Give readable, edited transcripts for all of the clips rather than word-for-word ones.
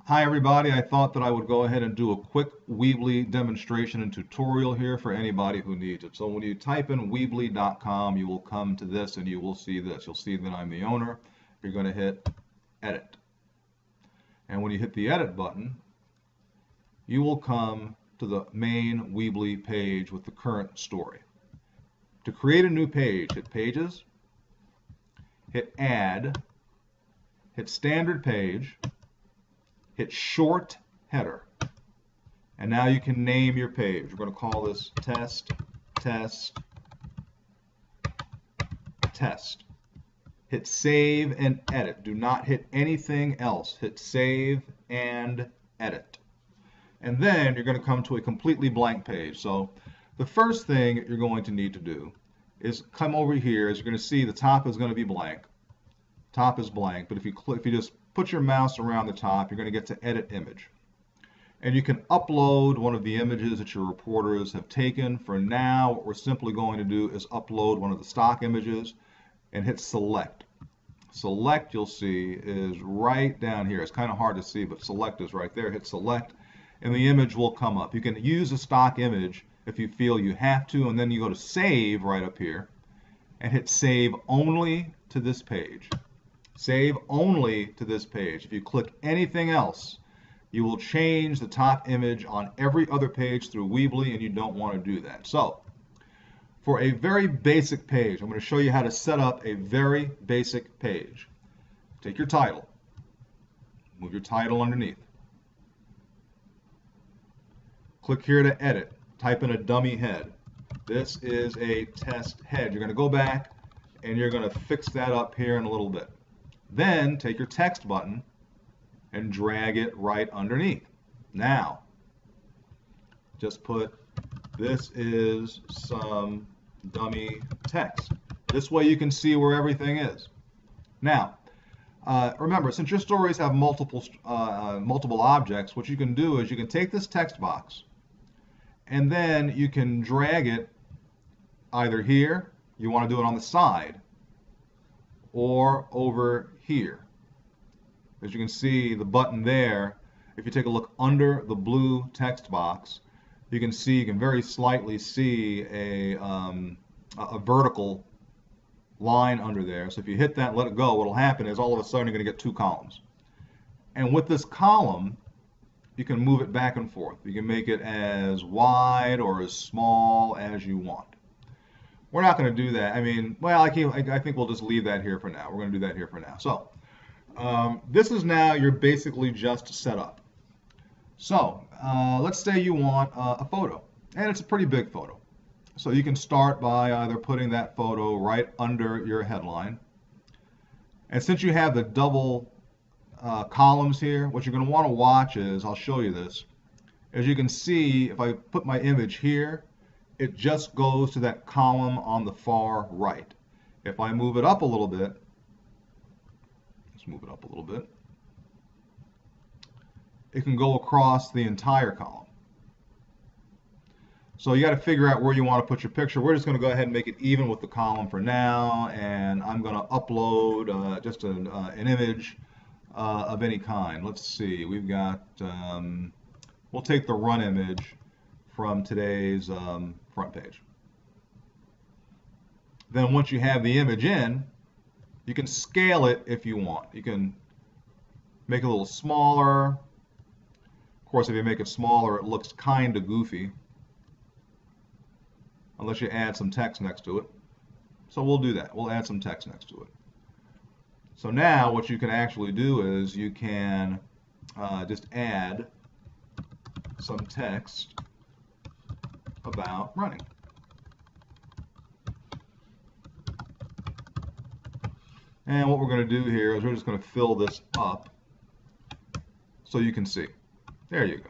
Hi everybody, I thought that I would go ahead and do a quick Weebly demonstration and tutorial here for anybody who needs it. So when you type in Weebly.com, you will come to this and you will see this. You'll see that I'm the owner. You're going to hit Edit. And when you hit the Edit button, you will come to the main Weebly page with the current story. To create a new page, hit Pages, hit Add, hit Standard Page, hit Short Header, and now you can name your page. We're going to call this Test, Test, Test. Hit Save and Edit. Do not hit anything else. Hit Save and Edit. And then you're going to come to a completely blank page. So the first thing you're going to need to do is come over here. As you're going to see, the top is going to be blank. Top is blank, but if you just put your mouse around the top, you're going to get to Edit Image. And you can upload one of the images that your reporters have taken. For now, what we're simply going to do is upload one of the stock images and hit Select. Select, you'll see, is right down here. It's kind of hard to see, but Select is right there. Hit Select, and the image will come up. You can use a stock image if you feel you have to, and then you go to Save right up here and hit Save Only to this page. Save only to this page. If you click anything else, you will change the top image on every other page through Weebly, and you don't want to do that. So, for a very basic page, I'm going to show you how to set up a very basic page. Take your title. Move your title underneath. Click here to edit. Type in a dummy head. This is a test head. You're going to go back, and you're going to fix that up here in a little bit. Then take your text button and drag it right underneath. Now, just put, this is some dummy text. This way you can see where everything is. Now, remember, since your stories have multiple objects, what you can do is you can take this text box and then you can drag it either here, you want to do it on the side, or over here. As you can see, the button there, if you take a look under the blue text box, you can very slightly see a vertical line under there. So if you hit that and let it go, what will happen is all of a sudden you're going to get two columns. And with this column, you can move it back and forth. You can make it as wide or as small as you want. We're not going to do that. I mean, well, I think we'll just leave that here for now. We're going to do that here for now. So this is now you're basically just set up. So let's say you want a photo, and it's a pretty big photo. So you can start by either putting that photo right under your headline. And since you have the double columns here, what you're going to want to watch is, I'll show you this. As you can see, if I put my image here, it just goes to that column on the far right. If I move it up a little bit, let's move it up a little bit, it can go across the entire column. So you got to figure out where you want to put your picture. We're just going to go ahead and make it even with the column for now, and I'm going to upload just an image of any kind. Let's see, we've got, we'll take the run image from today's front page. Then once you have the image in, you can scale it if you want. You can make it a little smaller. Of course, if you make it smaller, it looks kind of goofy, unless you add some text next to it. So we'll do that. We'll add some text next to it. So now what you can actually do is you can just add some text about running. And what we're going to do here is we're just going to fill this up so you can see. There you go.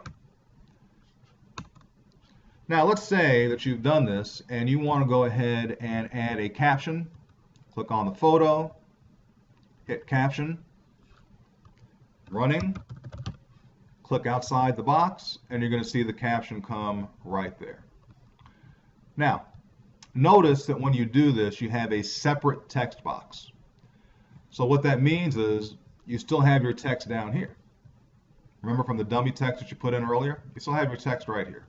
Now let's say that you've done this and you want to go ahead and add a caption. Click on the photo, hit Caption, Running, click outside the box, and you're going to see the caption come right there. Now, notice that when you do this, you have a separate text box. So what that means is you still have your text down here, Remember from the dummy text that you put in earlier? You still have your text right here.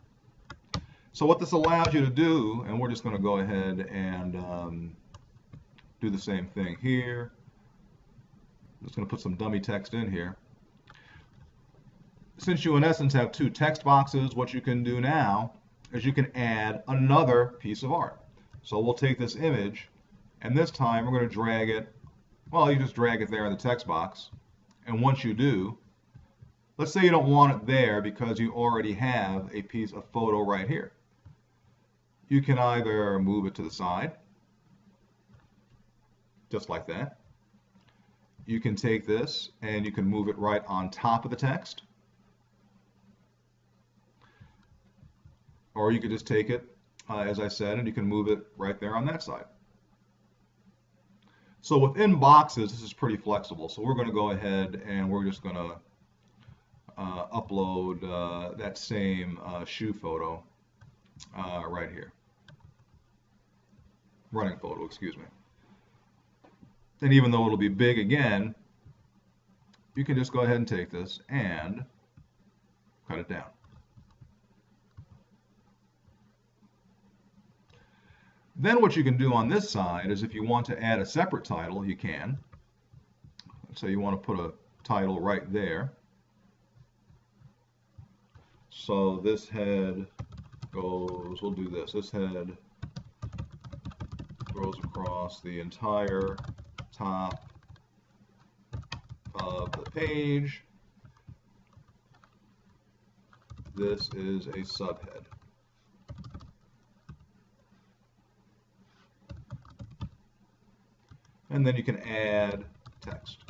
So what this allows you to do, and we're just going to go ahead and do the same thing here. I'm just going to put some dummy text in here. Since you in essence have two text boxes, what you can do now is you can add another piece of art. So we'll take this image, and this time we're going to drag it, well, you just drag it there in the text box. And once you do, let's say you don't want it there because you already have a piece of photo right here. You can either move it to the side, just like that. You can take this and you can move it right on top of the text. Or you could just take it, as I said, and you can move it right there on that side. So within boxes, this is pretty flexible. So we're going to go ahead and we're just going to upload that same shoe photo right here. Running photo, excuse me. And even though it'll be big again, you can just go ahead and take this and cut it down. Then what you can do on this side is if you want to add a separate title, you can. Let's say you want to put a title right there. So this head goes, we'll do this. This head goes across the entire top of the page. This is a subhead. And then you can add text.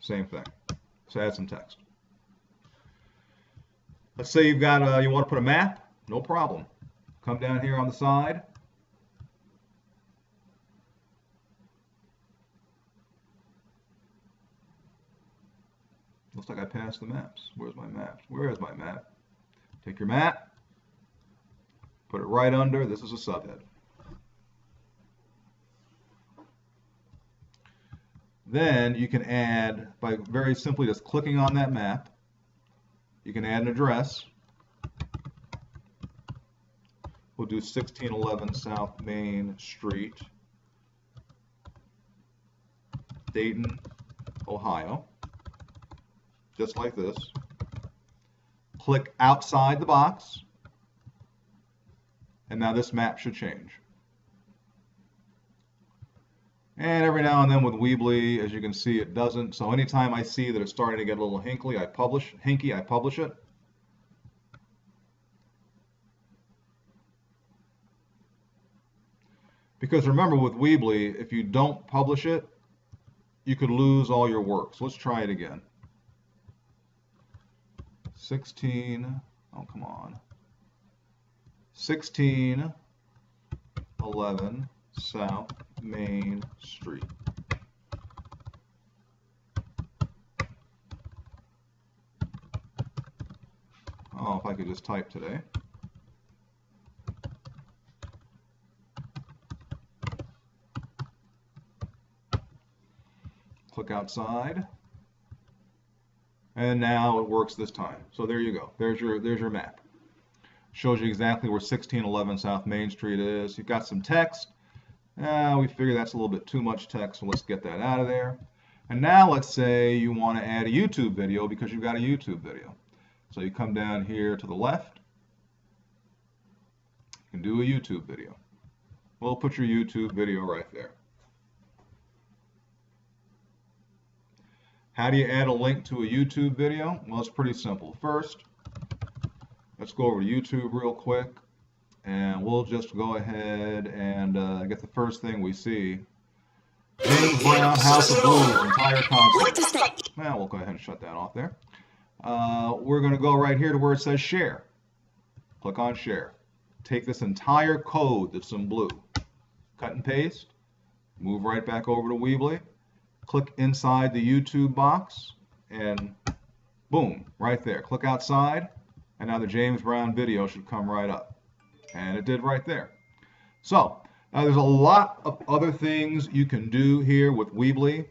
Same thing. So add some text. Let's say you've got you want to put a map. No problem. Come down here on the side. Looks like I passed the maps. Where's my map? Where is my map? Take your map. Put it right under. This is a subhead. Then you can add, by very simply just clicking on that map, you can add an address. We'll do 1611 South Main Street, Dayton, Ohio. Just like this. Click outside the box. And now this map should change. And every now and then with Weebly, as you can see, it doesn't. So anytime I see that it's starting to get a little hinky, I publish it. Because remember with Weebly, if you don't publish it, you could lose all your work. So let's try it again. 1611 South Main Street. Oh, if I could just type today. Click outside. And now it works this time. So there you go. There's your map. Shows you exactly where 1611 South Main Street is. You've got some text. We figure that's a little bit too much text, so let's get that out of there. And now let's say you want to add a YouTube video because you've got a YouTube video. So you come down here to the left. You can do a YouTube video. We'll put your YouTube video right there. How do you add a link to a YouTube video? Well, it's pretty simple. First, let's go over to YouTube real quick, and we'll just go ahead and get the first thing we see. James Brown, House of Blues, entire concert. Well, we'll go ahead and shut that off there. We're going to go right here to where it says share. Click on share. Take this entire code that's in blue. Cut and paste. Move right back over to Weebly. Click inside the YouTube box, and boom, right there. Click outside, and now the James Brown video should come right up. And it did right there. So There's a lot of other things you can do here with Weebly.